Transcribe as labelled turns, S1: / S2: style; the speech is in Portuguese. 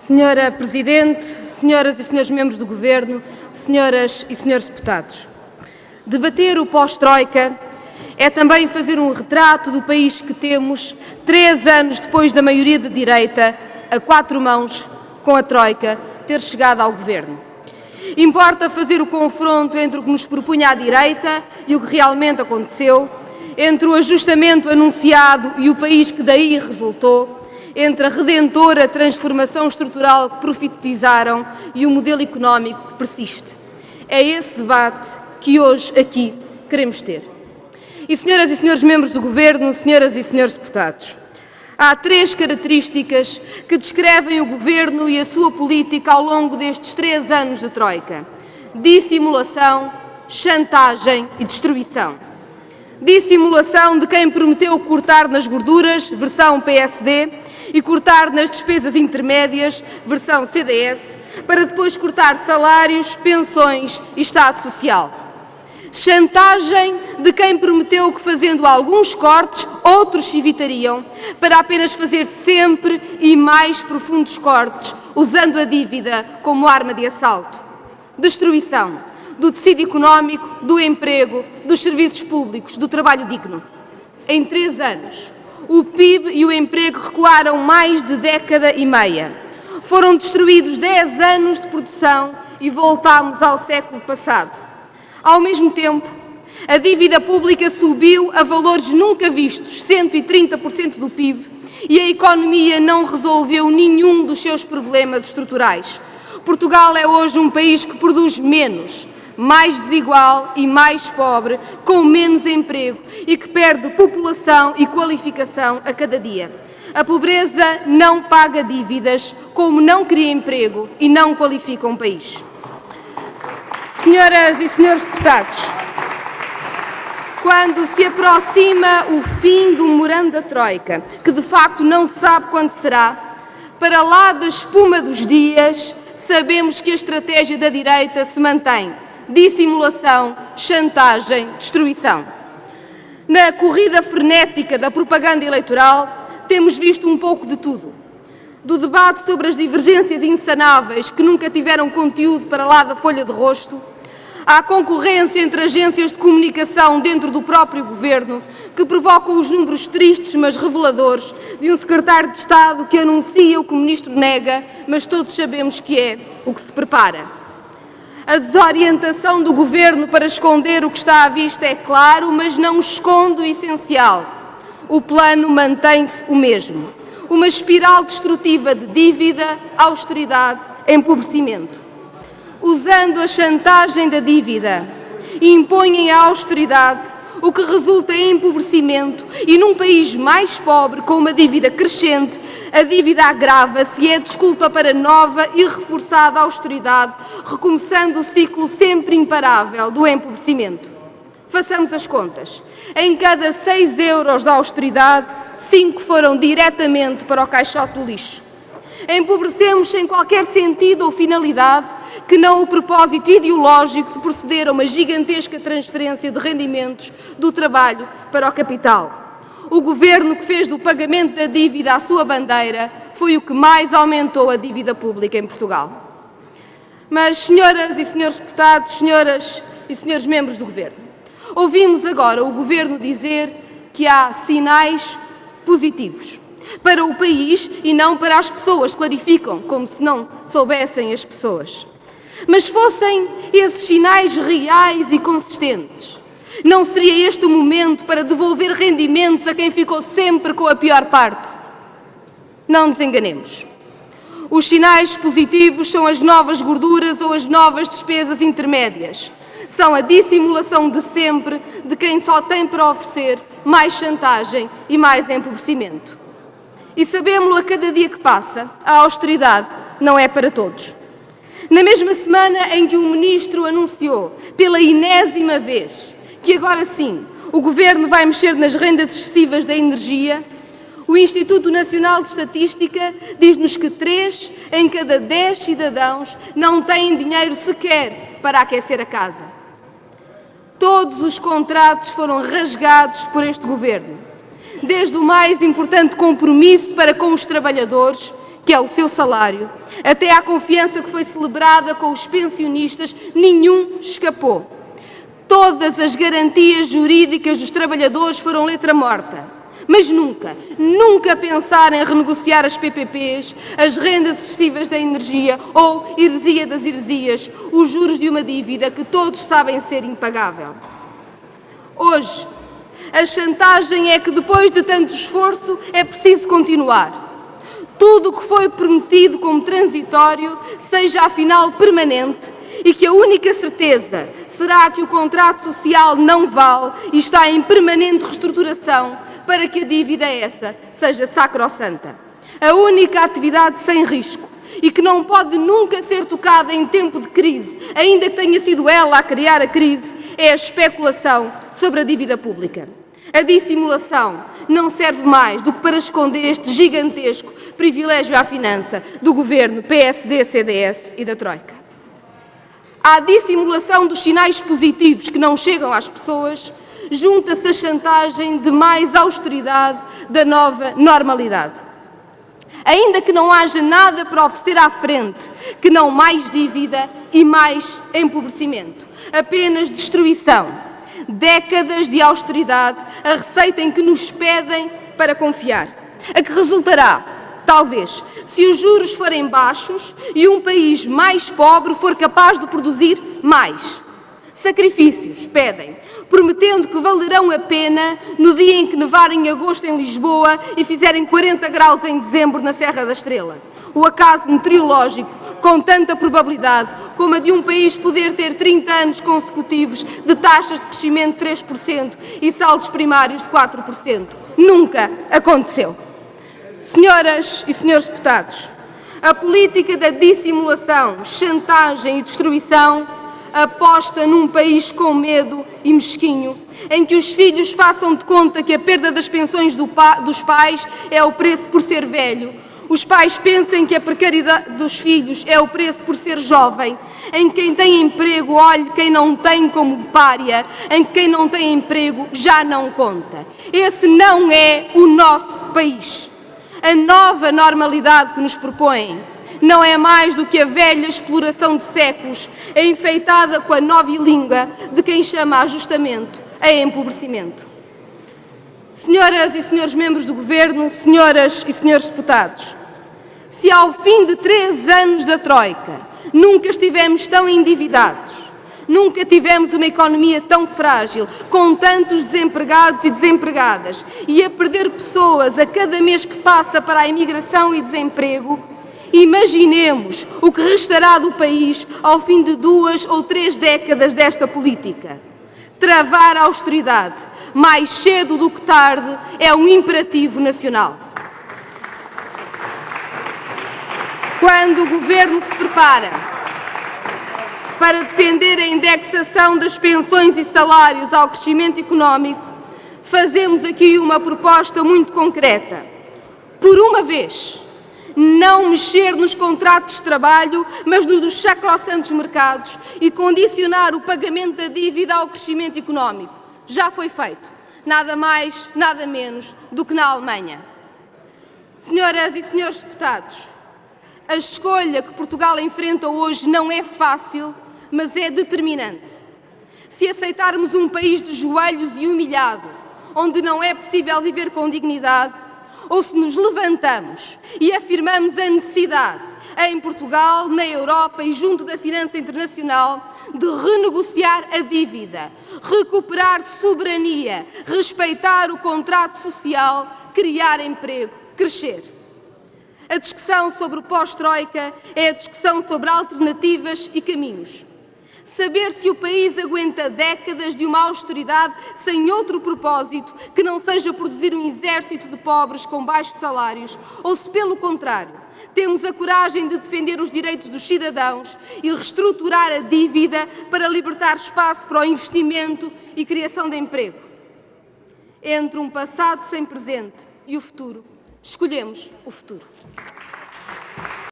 S1: Senhora Presidente, senhoras e senhores membros do Governo, senhoras e senhores deputados, debater o pós-Troika é também fazer um retrato do país que temos 3 anos depois da maioria de direita, a 4 mãos, com a Troika, ter chegado ao Governo. Importa fazer o confronto entre o que nos propunha a direita e o que realmente aconteceu, entre o ajustamento anunciado e o país que daí resultou, entre a redentora transformação estrutural que profetizaram e o modelo económico que persiste. É esse debate que hoje aqui queremos ter. E, senhoras e senhores membros do Governo, senhoras e senhores deputados, há 3 características que descrevem o Governo e a sua política ao longo destes 3 anos de Troika: dissimulação, chantagem e destruição. Dissimulação de quem prometeu cortar nas gorduras, versão PSD, e cortar nas despesas intermédias, versão CDS, para depois cortar salários, pensões e Estado Social. Chantagem de quem prometeu que, fazendo alguns cortes, outros se evitariam, para apenas fazer sempre e mais profundos cortes, usando a dívida como arma de assalto. Destruição do tecido económico, do emprego, dos serviços públicos, do trabalho digno. Em 3 anos, o PIB e o emprego recuaram mais de década e meia. Foram destruídos 10 anos de produção e voltámos ao século passado. Ao mesmo tempo, a dívida pública subiu a valores nunca vistos, 130% do PIB, e a economia não resolveu nenhum dos seus problemas estruturais. Portugal é hoje um país que produz menos, mais desigual e mais pobre, com menos emprego e que perde população e qualificação a cada dia. A pobreza não paga dívidas, como não cria emprego e não qualifica um país. Senhoras e senhores deputados, quando se aproxima o fim do memorando da Troika, que de facto não se sabe quando será, para lá da espuma dos dias, sabemos que a estratégia da direita se mantém: dissimulação, chantagem, destruição. Na corrida frenética da propaganda eleitoral, temos visto um pouco de tudo. Do debate sobre as divergências insanáveis que nunca tiveram conteúdo para lá da folha de rosto, à concorrência entre agências de comunicação dentro do próprio Governo, que provocam os números tristes mas reveladores de um secretário de Estado que anuncia o que o Ministro nega, mas todos sabemos que é o que se prepara. A desorientação do Governo para esconder o que está à vista é claro, mas não esconde o essencial. O plano mantém-se o mesmo. Uma espiral destrutiva de dívida, austeridade, empobrecimento. Usando a chantagem da dívida, impõem a austeridade, o que resulta em empobrecimento, e num país mais pobre, com uma dívida crescente, a dívida agrava-se e é desculpa para nova e reforçada austeridade, recomeçando o ciclo sempre imparável do empobrecimento. Façamos as contas. Em cada 6 euros de austeridade, 5 foram diretamente para o caixote do lixo. Empobrecemos sem qualquer sentido ou finalidade, que não o propósito ideológico de proceder a uma gigantesca transferência de rendimentos do trabalho para o capital. O Governo que fez do pagamento da dívida a sua bandeira foi o que mais aumentou a dívida pública em Portugal. Mas, senhoras e senhores deputados, senhoras e senhores membros do Governo, ouvimos agora o Governo dizer que há sinais positivos para o país e não para as pessoas. Clarificam, como se não soubessem as pessoas. Mas fossem esses sinais reais e consistentes, não seria este o momento para devolver rendimentos a quem ficou sempre com a pior parte? Não nos enganemos. Os sinais positivos são as novas gorduras ou as novas despesas intermédias. São a dissimulação de sempre de quem só tem para oferecer mais chantagem e mais empobrecimento. E sabemos-lo a cada dia que passa, a austeridade não é para todos. Na mesma semana em que o Ministro anunciou, pela enésima vez, que agora sim o Governo vai mexer nas rendas excessivas da energia, o Instituto Nacional de Estatística diz-nos que 3 em cada 10 cidadãos não têm dinheiro sequer para aquecer a casa. Todos os contratos foram rasgados por este Governo, desde o mais importante compromisso para com os trabalhadores, que é o seu salário, até à confiança que foi celebrada com os pensionistas, nenhum escapou. Todas as garantias jurídicas dos trabalhadores foram letra morta. Mas nunca pensaram em renegociar as PPPs, as rendas excessivas da energia ou, heresia das heresias, os juros de uma dívida que todos sabem ser impagável. Hoje, a chantagem é que depois de tanto esforço é preciso continuar. Tudo o que foi prometido como transitório seja afinal permanente e que a única certeza será que o contrato social não vale e está em permanente reestruturação para que a dívida essa seja sacrossanta. A única atividade sem risco e que não pode nunca ser tocada em tempo de crise, ainda que tenha sido ela a criar a crise, é a especulação sobre a dívida pública. A dissimulação não serve mais do que para esconder este gigantesco privilégio à finança do governo PSD, CDS e da Troika. À dissimulação dos sinais positivos que não chegam às pessoas, junta-se a chantagem de mais austeridade da nova normalidade. Ainda que não haja nada para oferecer à frente, que não mais dívida e mais empobrecimento, apenas destruição. Décadas de austeridade, a receita em que nos pedem para confiar. A que resultará, talvez, se os juros forem baixos e um país mais pobre for capaz de produzir mais. Sacrifícios, pedem, prometendo que valerão a pena no dia em que nevar em agosto em Lisboa e fizerem 40 graus em dezembro na Serra da Estrela. O acaso meteorológico, com tanta probabilidade como a de um país poder ter 30 anos consecutivos de taxas de crescimento de 3% e saldos primários de 4%. Nunca aconteceu. Senhoras e senhores deputados, a política da dissimulação, chantagem e destruição aposta num país com medo e mesquinho, em que os filhos façam de conta que a perda das pensões dos pais é o preço por ser velho. Os pais pensem que a precariedade dos filhos é o preço por ser jovem, em quem tem emprego olhe quem não tem como pária, em que quem não tem emprego já não conta. Esse não é o nosso país. A nova normalidade que nos propõem não é mais do que a velha exploração de séculos, enfeitada com a nova língua de quem chama ajustamento a empobrecimento. Senhoras e senhores membros do Governo, senhoras e senhores deputados, se ao fim de 3 anos da Troika nunca estivemos tão endividados, nunca tivemos uma economia tão frágil, com tantos desempregados e desempregadas, e a perder pessoas a cada mês que passa para a imigração e desemprego, imaginemos o que restará do país ao fim de 2 ou 3 décadas desta política. Travar a austeridade, mais cedo do que tarde, é um imperativo nacional. Quando o Governo se prepara para defender a indexação das pensões e salários ao crescimento económico, fazemos aqui uma proposta muito concreta. Por uma vez, não mexer nos contratos de trabalho, mas nos dos sacrossantos mercados e condicionar o pagamento da dívida ao crescimento económico. Já foi feito. Nada mais, nada menos do que na Alemanha. Senhoras e senhores deputados, a escolha que Portugal enfrenta hoje não é fácil, mas é determinante. Se aceitarmos um país de joelhos e humilhado, onde não é possível viver com dignidade, ou se nos levantamos e afirmamos a necessidade, em Portugal, na Europa e junto da finança internacional, de renegociar a dívida, recuperar soberania, respeitar o contrato social, criar emprego, crescer. A discussão sobre o pós-Troika é a discussão sobre alternativas e caminhos. Saber se o país aguenta décadas de uma austeridade sem outro propósito que não seja produzir um exército de pobres com baixos salários, ou se, pelo contrário, temos a coragem de defender os direitos dos cidadãos e reestruturar a dívida para libertar espaço para o investimento e criação de emprego. Entre um passado sem presente e o futuro, escolhemos o futuro.